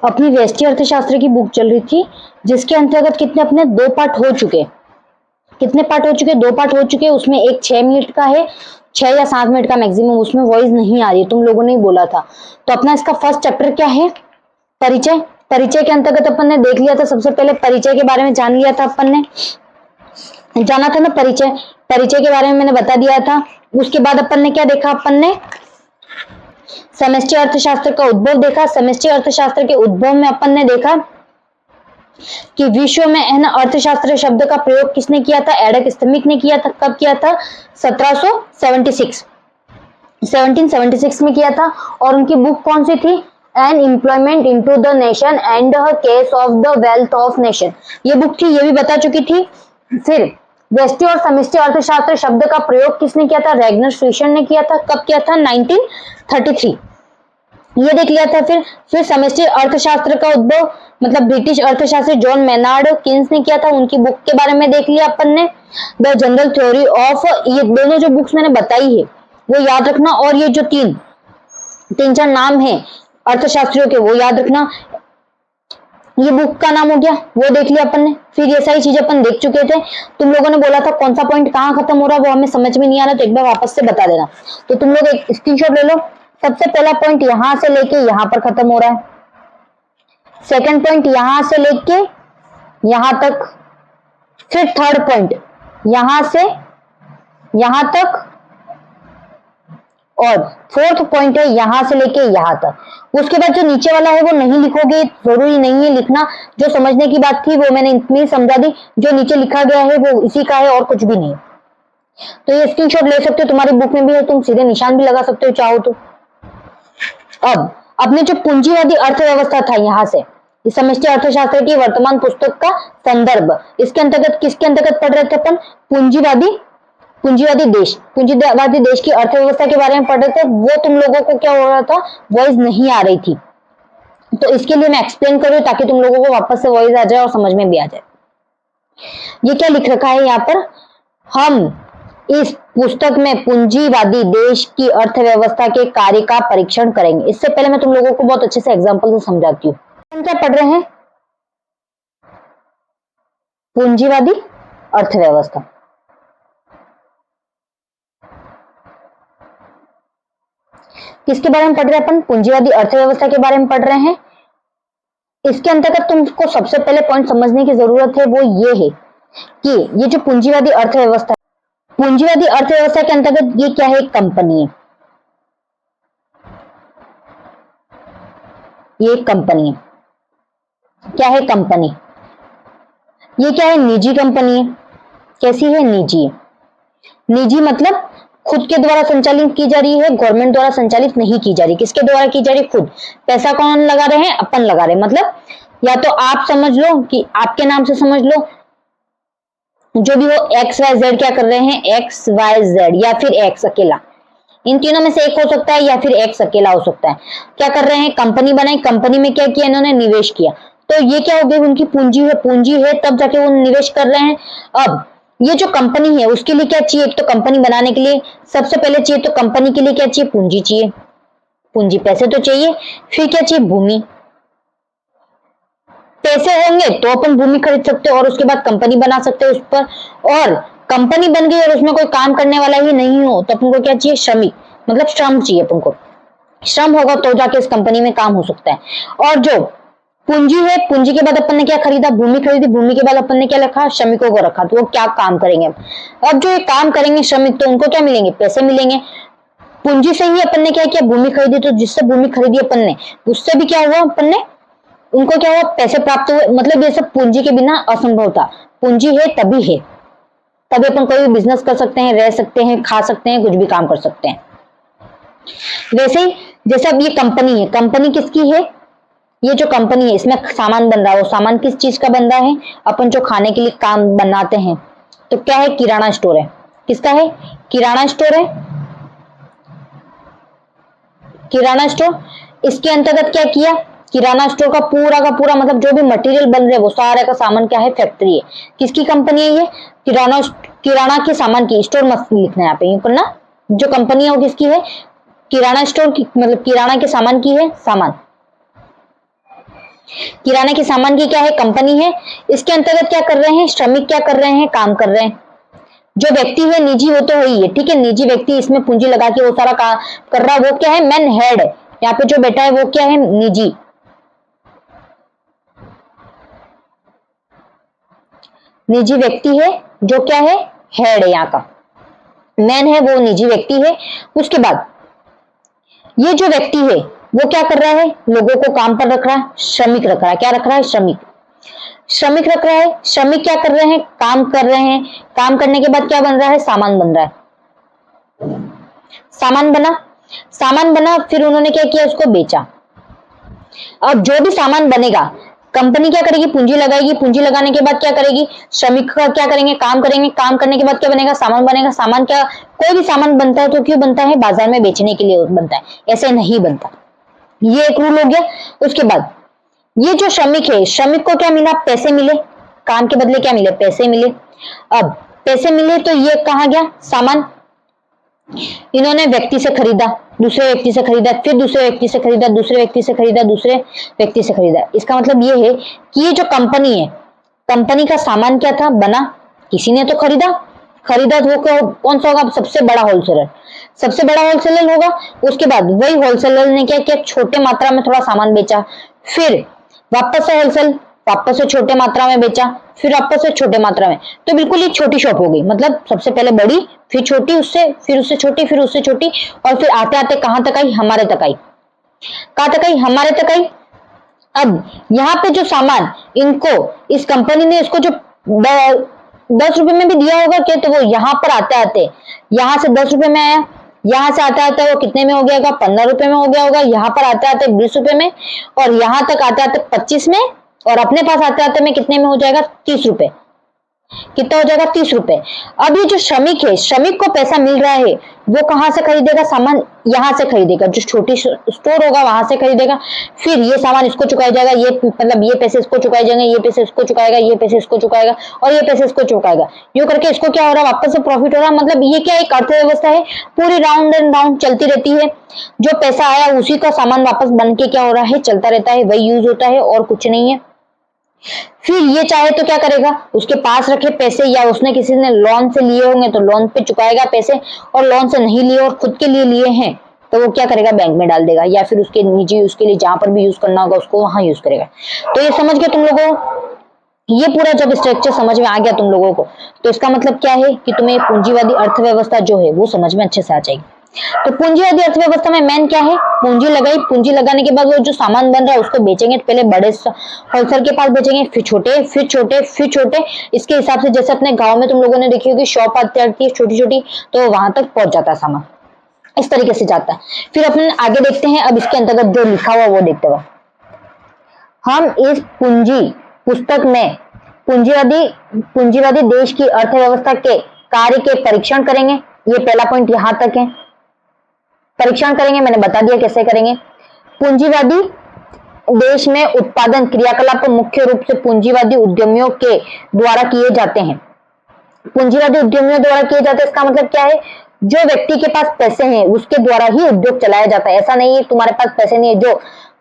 अपनी व्यष्टि अर्थशास्त्र की बुक चल रही थी, जिसके अंतर्गत कितने अपने 2 पार्ट हो चुके। कितने पार्ट हो चुके? 2 पार्ट हो चुके। उसमें एक 6 मिनट का है, 6 या 7 मिनट का मैक्सिमम, उसमें वॉइस नहीं आ रही, तुम लोगों ने ही बोला था। तो अपना इसका फर्स्ट चैप्टर क्या है? परिचय। परिचय के अंतर्गत अपन ने देख लिया था, सबसे पहले परिचय के बारे में जान लिया था, अपन ने जाना था ना परिचय। परिचय के बारे में मैंने बता दिया था। उसके बाद अपन ने क्या देखा? अपन ने समष्टि अर्थशास्त्र का उद्भव देखा। समष्टि अर्थशास्त्र के उद्भव में अपन ने देखा कि विश्व में है ना अर्थशास्त्र शब्द का प्रयोग किसने किया था? एडम स्मिथ ने किया था। कब किया था? 1776 में किया था। और उनकी बुक कौन सी थी? An employment into the nation and case of the wealth of nation, ये बुक थी, ये भी बता चुकी थी। फिर व्यष्टि और समष्टि अर्थशास्त्र शब्द का प्रयोग किसने किया था? रैग्नर फ्रिशन ने किया था। कब किया था? 1933, ये देख लिया था। फिर समष्टि अर्थशास्त्र का उद्भव मतलब ब्रिटिश अर्थशास्त्री जॉन मेनार्ड किन्स ने किया था, उनकी बुक के बारे में देख लिया अपन ने। द जनरल थ्योरी ऑफ, ये दोनों जो बुक्स मैंने बताई है वो याद रखना, और ये जो तीन चार नाम है अर्थशास्त्रियों के वो याद रखना। ये बुक का नाम हो गया, वो देख लिया अपन ने। फिर ये सारी चीजें अपन देख चुके थे। तुम लोगों ने बोला था कौन सा पॉइंट कहाँ खत्म हो रहा है वो हमें समझ में नहीं आ रहा, तो एक बार वापस से बता देना। तो तुम लोग एक स्क्रीनशॉट ले लो। सबसे पहला पॉइंट यहां से लेके यहां पर खत्म हो रहा है। सेकंड पॉइंट यहां से लेके यहां तक। फिर थर्ड पॉइंट यहां से यहां तक। और फोर्थ पॉइंट है यहां से लेके यहां तक। उसके बाद जो नीचे वाला है वो नहीं लिखोगे, जरूरी नहीं है लिखना। जो समझने की बात थी वो मैंने इतनी समझा दी, जो नीचे लिखा गया है वो इसी का है और कुछ भी नहीं। तो ये स्क्रीनशॉट ले सकते हो, तुम्हारी बुक में भी है, तुम सीधे निशान भी लगा सकते हो चाहो तो। अब अपने जो पूंजीवादी अर्थव्यवस्था था, यहां से इस समष्टि अर्थशास्त्र की वर्तमान पुस्तक का संदर्भ, इसके अंतर्गत किसके अंतर्गत पढ़ रहे थे अपन? पूंजीवादी देश की अर्थव्यवस्था के बारे में पढ़ रहे थे। वो तुम लोगों को क्या हो रहा था? वॉइस नहीं आ रही थी, तो इसके लिए मैं एक्सप्लेन कर रही हूं ताकि तुम लोगों को वापस से वॉइस आ जाए और समझ में भी आ जाए। ये क्या लिख रखा है यहाँ पर? हम इस पुस्तक में पूंजीवादी देश की अर्थव्यवस्था के कार्य का परीक्षण करेंगे। इससे पहले मैं तुम लोगों को बहुत अच्छे से एग्जाम्पल से समझाती हूँ। हम क्या पढ़ रहे हैं? पूंजीवादी अर्थव्यवस्था। किसके बारे में पढ़ रहे हैं अपन? पूंजीवादी अर्थव्यवस्था के बारे में पढ़ रहे हैं। इसके अंतर्गत तुमको सबसे पहले पॉइंट समझने की जरूरत है, वो ये है कि ये जो पूंजीवादी अर्थव्यवस्था, पूंजीवादी अर्थव्यवस्था के अंतर्गत ये क्या है? एक कंपनी है, ये एक कंपनी है। क्या है? कंपनी। ये क्या है? निजी कंपनी है। कैसी है? निजी है। निजी मतलब खुद के द्वारा संचालित की जा रही है, गवर्नमेंट द्वारा संचालित नहीं की जा रही। किसके द्वारा की जा रही? खुद। पैसा कौन लगा रहे हैं? अपन लगा रहे हैं। मतलब या तो आप समझ लो कि आपके नाम से समझ लो, जो भी हो XYZ क्या कर रहे हैं? XYZ या फिर X अकेला, इन तीनों में से एक हो सकता है या फिर X अकेला हो सकता है। क्या कर रहे हैं? कंपनी बनाई, कंपनी में क्या किया इन्होंने? निवेश किया। तो ये क्या हो गई? उनकी पूंजी है तब जाके वो निवेश कर रहे हैं। अब ये जो कंपनी है उसके लिए क्या चाहिए? एक तो कंपनी बनाने के लिए सबसे पहले चाहिए, तो कंपनी के लिए क्या चाहिए? पूंजी चाहिए। पूंजी, पैसे तो चाहिए। फिर क्या चाहिए? भूमि। पैसे होंगे तो अपन भूमि खरीद सकते हो और उसके बाद कंपनी बना सकते हो उस पर। और कंपनी बन गई और उसमें कोई काम करने वाला ही नहीं हो तो अपन को क्या चाहिए? श्रमिक, मतलब श्रम चाहिए अपन को। श्रम होगा तो जाके इस कंपनी में काम हो सकता है। और जो पूंजी है, पूंजी के बाद अपन ने क्या खरीदा? भूमि खरीदी। भूमि के बाद अपन ने क्या रखा? श्रमिकों को रखा। तो वो क्या काम करेंगे? अब जो ये काम करेंगे श्रमिक, तो उनको क्या मिलेंगे? पैसे मिलेंगे। पूंजी से ही अपन ने क्या किया? भूमि खरीदी। तो जिससे भूमि खरीदी अपन ने, उससे भी क्या हुआ? अपन ने उनको क्या हुआ? पैसे प्राप्त हुए। मतलब ये सब पूंजी के बिना असंभव था। पूंजी है तभी अपन कोई भी बिजनेस कर सकते हैं, रह सकते हैं, खा सकते हैं, कुछ भी काम कर सकते हैं। वैसे ही जैसे अब ये कंपनी है, कंपनी किसकी है? ये जो कंपनी है इसमें सामान बन रहा है, वो सामान किस चीज का बन रहा है? अपन जो खाने के लिए काम बनाते हैं, तो क्या है? किराना स्टोर है। किसका है? किराना स्टोर है। किराना स्टोर, इसके अंतर्गत क्या किया? किराना स्टोर का पूरा मतलब जो भी मटेरियल बन रहे हैं वो सारे का सामान क्या है? फैक्ट्री है। किसकी कंपनी है ये? किराना के सामान की। स्टोर मत लिखना यहाँ पे, यूं करना। जो कंपनी है वो किसकी है? किराना स्टोर की, मतलब किराना के सामान की है। सामान किराना की सामान की क्या है, कंपनी है। इसके अंतर्गत क्या कर रहे हैं, श्रमिक क्या कर रहे हैं, काम कर रहे हैं। जो व्यक्ति है निजी वो तो है ही है, ठीक है, निजी व्यक्ति इसमें पूंजी लगा के वो सारा काम कर रहा है, वो क्या है, मैन हेड है। यहाँ पे जो बैठा है वो क्या है, निजी, निजी व्यक्ति है जो क्या है, हेड है, यहाँ का मैन है वो निजी व्यक्ति है। उसके बाद ये जो व्यक्ति है वो क्या कर रहा है, लोगों को काम पर रख रहा है, श्रमिक रख रहा है, क्या रख रहा है, श्रमिक, श्रमिक रख रहा है। श्रमिक क्या कर रहे हैं, काम कर रहे हैं। काम करने के बाद क्या बन रहा है, सामान बन रहा है, सामान बना, सामान बना, फिर उन्होंने क्या किया, उसको बेचा। अब जो भी सामान बनेगा कंपनी क्या करेगी, पूंजी लगाएगी, पूंजी लगाने के बाद क्या करेगी, श्रमिक का क्या करेंगे, काम करेंगे, काम करने के बाद क्या बनेगा, सामान बनेगा। सामान क्या, कोई भी सामान बनता है तो क्यों बनता है, बाजार में बेचने के लिए बनता है, ऐसे नहीं बनता। ये एक रूल हो गया। उसके बाद ये जो श्रमिक है, श्रमिक को क्या मिला, पैसे मिले, काम के बदले क्या मिले, पैसे मिले। अब पैसे मिले तो ये कहाँ गया, सामान, इन्होंने व्यक्ति से खरीदा, दूसरे व्यक्ति से खरीदा, फिर दूसरे व्यक्ति से खरीदा, दूसरे व्यक्ति से खरीदा, दूसरे व्यक्ति से खरीदा। इसका मतलब ये है कि ये जो कंपनी है, कंपनी का सामान क्या था, बना, किसी ने तो खरीदा, खरीदा तो वो कौन सा होगा, सबसे बड़ा होलसेलर, सबसे बड़ा होलसेलर होगा। उसके बाद वही होलसेलर ने क्या किया, छोटे मात्रा में थोड़ा सामान बेचा, फिर वापस से होलसेल, वापस से छोटे मात्रा में बेचा, फिर वापस से छोटे मात्रा में। तो बिल्कुल ये छोटी शॉप हो गई, मतलब सबसे पहले बड़ी, फिर छोटी, उससे फिर उससे छोटी, फिर उससे छोटी, और फिर आते आते कहां तक आई, हमारे तक आई, कहां तक आई, हमारे तक आई। अब यहाँ पे जो सामान इनको इस कंपनी ने इसको जो 10 रुपए में भी दिया होगा क्या, तो वो यहाँ पर आते आते यहाँ से 10 रुपए में आया, यहाँ से आते आते वो कितने में हो गया, 15 रुपए में हो गया होगा, यहाँ पर आते आते 20 रुपए में, और यहाँ तक आते आते 25 में, और अपने पास आते आते में कितने में हो जाएगा, 30 रुपए। कितना हो जाएगा, 30 रुपए। अब ये जो श्रमिक है, श्रमिक को पैसा मिल रहा है, वो कहां से खरीदेगा, सामान यहाँ से खरीदेगा, जो छोटी स्टोर होगा वहां से खरीदेगा। फिर ये सामान इसको चुकाया जाएगा, ये मतलब ये पैसे इसको चुकाए जाएंगे, ये पैसे इसको चुकाएगा, ये पैसे इसको चुकाएगा, और ये पैसे इसको चुकाएगा। यूं करके इसको क्या हो रहा है, वापस से प्रॉफिट हो रहा है। मतलब ये क्या, एक अर्थव्यवस्था है, पूरी राउंड एंड राउंड चलती रहती है। जो पैसा आया उसी का सामान वापस बन के क्या हो रहा है, चलता रहता है, वही यूज होता है और कुछ नहीं है। फिर ये चाहे तो क्या करेगा, उसके पास रखे पैसे, या उसने किसी ने लोन से लिए होंगे तो लोन पे चुकाएगा पैसे, और लोन से नहीं लिए और खुद के लिए लिए हैं तो वो क्या करेगा, बैंक में डाल देगा, या फिर उसके निजी यूज के लिए जहां पर भी यूज करना होगा उसको वहां यूज करेगा। तो ये समझ गए तुम लोगों को, ये पूरा जब स्ट्रक्चर समझ में आ गया तुम लोगों को, तो इसका मतलब क्या है कि तुम्हें पूंजीवादी अर्थव्यवस्था जो है वो समझ में अच्छे से आ जाएगी। तो पूंजीवादी अर्थव्यवस्था में मेन क्या है, पूंजी लगाई, पूंजी लगाने के बाद वो जो सामान बन रहा है उसको बेचेंगे, तो पहले बड़े होलसेल के पास बेचेंगे, फिर छोटे, फिर छोटे, फिर छोटे। इसके हिसाब से जैसे अपने गांव में तुम लोगों ने देखी होगी शॉप आती है छोटी छोटी, तो वहां तक पहुंच जाता है सामान, इस तरीके से जाता है। फिर अपन आगे देखते हैं, अब इसके अंतर्गत जो लिखा हुआ वो देखते हुए हम इस पूंजी पुस्तक में पूंजीवादी देश की अर्थव्यवस्था के कार्य के परीक्षण करेंगे। ये पहला पॉइंट यहां तक है, परीक्षण करेंगे, मैंने बता दिया कैसे करेंगे। पूंजीवादी देश में उत्पादन क्रियाकलाप मुख्य रूप से पूंजीवादी उद्यमियों के द्वारा किए जाते हैं। पूंजीवादी उद्यमियों द्वारा किए जाते हैं, इसका मतलब क्या है, जो व्यक्ति के पास पैसे हैं उसके द्वारा ही उद्योग चलाया जाता है। ऐसा नहीं है तुम्हारे पास पैसे नहीं है, जो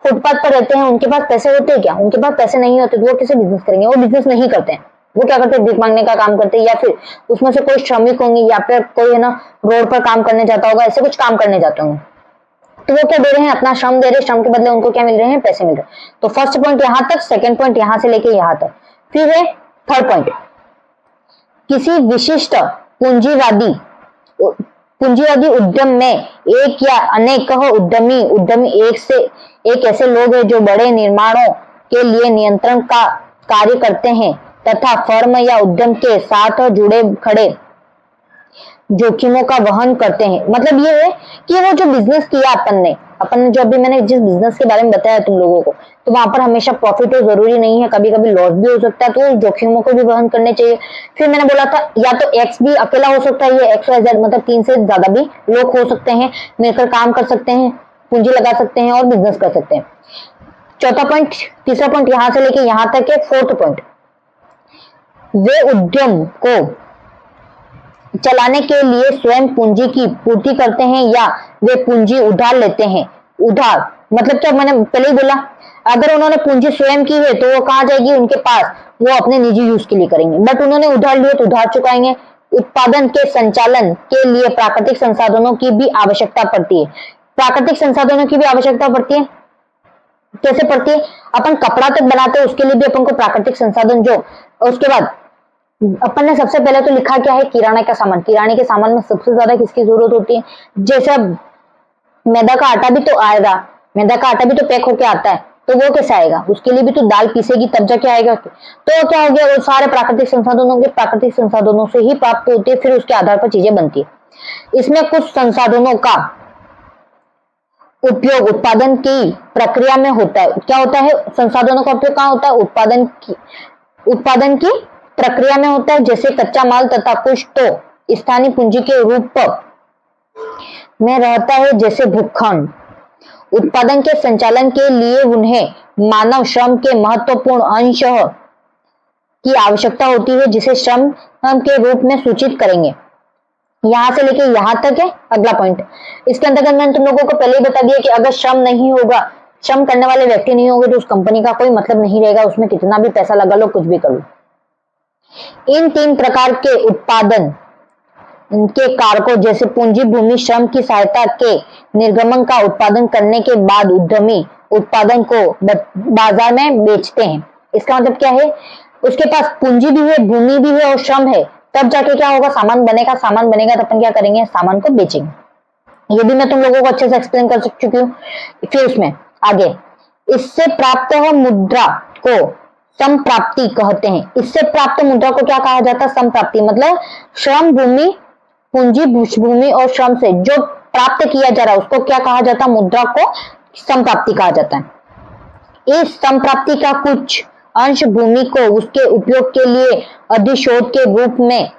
फुटपाथ पर रहते हैं उनके पास पैसे होते हैं क्या, उनके पास पैसे नहीं होते तो वो कैसे बिजनेस करेंगे, वो बिजनेस नहीं करते हैं। वो क्या करते हैं, भीख मांगने का काम करते हैं, या फिर उसमें से कोई श्रमिक होंगे, या फिर कोई है ना रोड पर काम करने जाता होगा, ऐसे कुछ काम करने जाते होंगे। तो वो क्या दे रहे हैं, अपना श्रम दे रहे हैं, श्रम के बदले उनको क्या मिल रहे हैं, पैसे मिल रहे हैं। तो फर्स्ट पॉइंट यहां तक, सेकंड पॉइंट यहां से लेके यहां तक। फिर है थर्ड पॉइंट, किसी विशिष्ट पूंजीवादी उद्यम में एक या अनेक उद्यमी एक ऐसे लोग हैं जो बड़े निर्माणों के लिए नियंत्रण का कार्य करते हैं तथा फर्म या उद्यम के साथ जुड़े खड़े जोखिमों का वहन करते हैं। मतलब ये है कि वो जो बिजनेस किया अपन ने जो अभी मैंने जिस बिजनेस के बारे में बताया तुम लोगों को, तो वहां पर हमेशा प्रॉफिट हो जरूरी नहीं है, कभी कभी लॉस भी हो सकता है, तो उस जोखिमों को भी वहन करने चाहिए। फिर मैंने बोला था या तो एक्स भी अकेला हो सकता है, ये XYZ मतलब 3 से ज्यादा भी लोग हो सकते हैं, मिलकर काम कर सकते हैं, पूंजी लगा सकते हैं और बिजनेस कर सकते हैं। चौथा पॉइंट, तीसरा पॉइंट यहां से लेके यहां तक है। फोर्थ पॉइंट, वे उद्यम को चलाने के लिए स्वयं पूंजी की पूर्ति करते हैं या वे पूंजी उधार लेते हैं। उधार मतलब क्या, मैंने पहले ही बोला, अगर उन्होंने पूंजी स्वयं की है तो वो कहाँ जाएगी, उनके पास, वो अपने निजी यूज के लिए करेंगे। बट उन्होंने उधार लिए तो उधार चुकाएंगे। उत्पादन के संचालन के लिए प्राकृतिक संसाधनों की भी आवश्यकता पड़ती है। प्राकृतिक संसाधनों की भी आवश्यकता पड़ती है। कैसे पड़ती है? अपन कपड़ा तक बनाते हैं, उसके लिए भी अपन को प्राकृतिक संसाधन जो, उसके बाद अपन ने सबसे पहले तो लिखा क्या है, किराने का सामान। किराने के सामान में सबसे ज्यादा किसकी जरूरत होती है? जैसे मैदा का आटा भी तो आएगा, मैदा का आटा भी तो पैक होके आता है, तो वो कैसे आएगा? उसके लिए भी तो दाल पीसेगी तब जाके आएगा। तो क्या हो गया, वो सारे प्राकृतिक संसाधनों से ही प्राप्त होती है, फिर उसके आधार पर चीजें बनती है। इसमें कुछ संसाधनों का उपयोग उत्पादन की प्रक्रिया में होता है। क्या होता है? संसाधनों का उपयोग कहाँ होता है? उत्पादन की प्रक्रिया में होता है। जैसे कच्चा माल तथा कुछ तो स्थानीय पूंजी के रूप में रहता है, जैसे भूखंड। उत्पादन के संचालन के लिए उन्हें मानव श्रम के महत्वपूर्ण अंश की आवश्यकता होती है, जिसे श्रम के रूप में सूचित करेंगे। यहां से लेके यहां तक है अगला पॉइंट। इसके अंतर्गत मैंने तुम लोगों को पहले ही बता दिया कि अगर श्रम नहीं होगा, श्रम करने वाले व्यक्ति नहीं होंगे, तो उस कंपनी का कोई मतलब नहीं रहेगा, उसमें कितना भी पैसा लगा लो, कुछ भी करो। इन 3 प्रकार के उत्पादन के कारकों जैसे पूंजी, भूमि, श्रम की सहायता के निर्गमन का उत्पादन करने के बाद उद्यमी उत्पादन को बाजार में बेचते हैं। इसका मतलब क्या है? उसके पास पूंजी भी है, भूमि भी है और श्रम है, तब जाके क्या होगा, सामान बनेगा। सामान बनेगा तो अपन क्या करेंगे, सामान को बेचेंगे। ये भी मैं तुम लोगों को अच्छे से एक्सप्लेन कर चुकी हूँ। फिर उसमें आगे, इससे प्राप्त मुद्रा को संप्राप्ति कहते हैं। इससे प्राप्त मुद्रा को क्या कहा जाता है? संप्राप्ति। मतलब श्रम, भूमि, पूंजी, भूमि और श्रम से जो प्राप्त किया जा रहा है उसको क्या कहा जाता है? मुद्रा को संप्राप्ति कहा जाता है। इस संप्राप्ति का कुछ अंश भूमि को उसके उपयोग के लिए अधिशोध के रूप में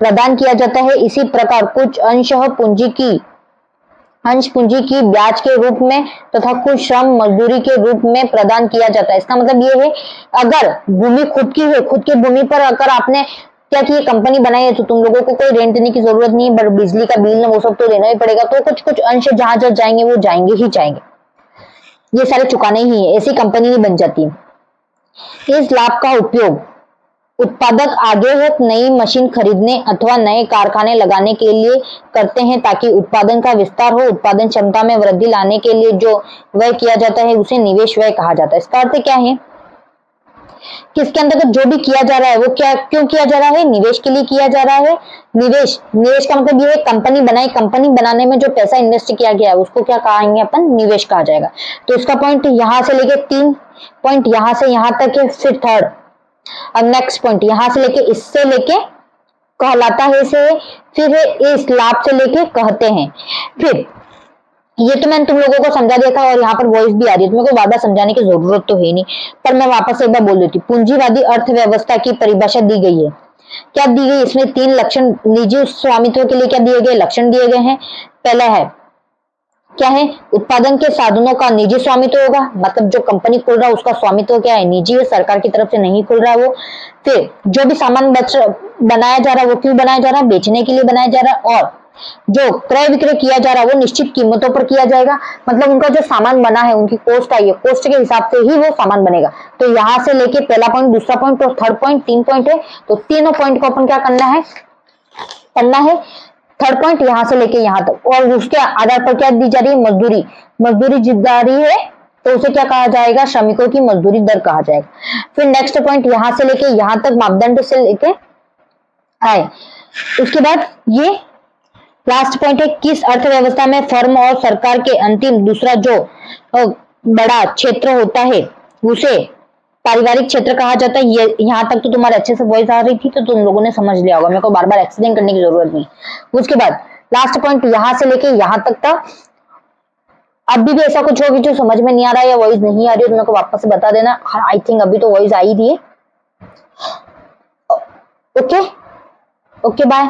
प्रदान किया जाता है। इसी प्रकार कुछ अंश पूंजी की ब्याज के रूप में तथा कुछ श्रम मजदूरी के रूप में प्रदान किया जाता है। इसका मतलब ये है, अगर भूमि खुद की है, खुद की भूमि पर अगर आपने क्या की कंपनी बनाई है, तो तुम लोगों को कोई रेंट देने की जरूरत नहीं है, बट बिजली का बिल वो सब तो देना ही पड़ेगा। तो कुछ कुछ अंश जहां जहां जाएंगे वो जाएंगे ही जाएंगे, ये सारे चुकाने ही है, ऐसी कंपनी नहीं बन जाती। इस लाभ का उपयोग उत्पादक आगे एक नई मशीन खरीदने अथवा नए कारखाने लगाने के लिए करते हैं, ताकि उत्पादन का विस्तार हो। उत्पादन क्षमता में वृद्धि लाने के लिए जो व्यय किया जाता है उसे निवेश व्यय कहा जाता है। इसका अर्थ क्या है? किसके अंतर्गत जो भी किया जा रहा है वो क्या क्यों किया जा रहा है? निवेश के लिए किया जा रहा है। निवेश का मतलब ये है, कंपनी बनाई, कंपनी बनाने में जो पैसा इन्वेस्ट किया गया है उसको क्या कहेंगे अपन? निवेश कहा जाएगा। तो इसका पॉइंट यहां से लेके 3 पॉइंट यहां से यहां तक है। फिर थर्ड, अब नेक्स्ट पॉइंट यहां से लेके इससे लेके कहलाता है इसे, फिर इस लाभ से लेके कहते हैं। फिर ये तो मैंने तुम लोगों को समझा दिया था और यहाँ पर वॉइस भी आ रही है, तुम्हें को बार बार समझाने की जरूरत तो है नहीं, पर मैं वापस एक बार बोल देती हूँ। पूंजीवादी अर्थव्यवस्था की परिभाषा दी गई है। क्या दी गई? इसमें 3 लक्षण निजी स्वामित्व के लिए क्या दिए गए? लक्षण दिए गए हैं। पहला है क्या है? उत्पादन के साधनों का निजी स्वामित्व होगा, मतलब जो कंपनी खुल रहा है उसका स्वामित्व क्या है? निजी है, सरकार की तरफ से नहीं खुल रहा है वो। फिर जो भी सामान बनाया जा रहा है वो क्यों बनाया जा रहा है? बेचने के लिए बनाया जा रहा है। और जो क्रय विक्रय किया जा रहा है वो निश्चित कीमतों पर किया जाएगा, मतलब उनका जो सामान बना है उनकी कॉस्ट आई है, कॉस्ट के हिसाब से ही वो सामान बनेगा। तो यहां से लेके पहला पॉइंट, दूसरा पॉइंट और थर्ड पॉइंट, 3 पॉइंट है। तो तीनों पॉइंट को अपन क्या करना है? थर्ड पॉइंट यहां से लेके यहां तक। और उसके आधार पर क्या दी जा रही है? मजदूरी जिद्दा रही है तो उसे क्या कहा जाएगा? श्रमिकों की मजदूरी दर कहा जाएगा। फिर नेक्स्ट पॉइंट यहां से लेके यहां तक मापदंड से लेके आए। उसके बाद ये लास्ट पॉइंट है, किस अर्थव्यवस्था में फर्म और सरकार के अंतिम दूसरा जो बड़ा क्षेत्र होता है उसे पारिवारिक क्षेत्र कहा जाता है। ये यहाँ तक तो तुम्हारे अच्छे से वॉइस आ रही थी तो तुम लोगों ने समझ लिया होगा, मेरे को बार बार एक्सप्लेन करने की जरूरत नहीं। उसके बाद लास्ट पॉइंट यहां से लेके यहां तक था। अभी भी ऐसा कुछ होगी जो समझ में नहीं आ रहा है या वॉइस नहीं आ रही है तो मेरे को वापस से बता देना। आई थिंक अभी तो वॉइस आ ही रही है। Okay bye.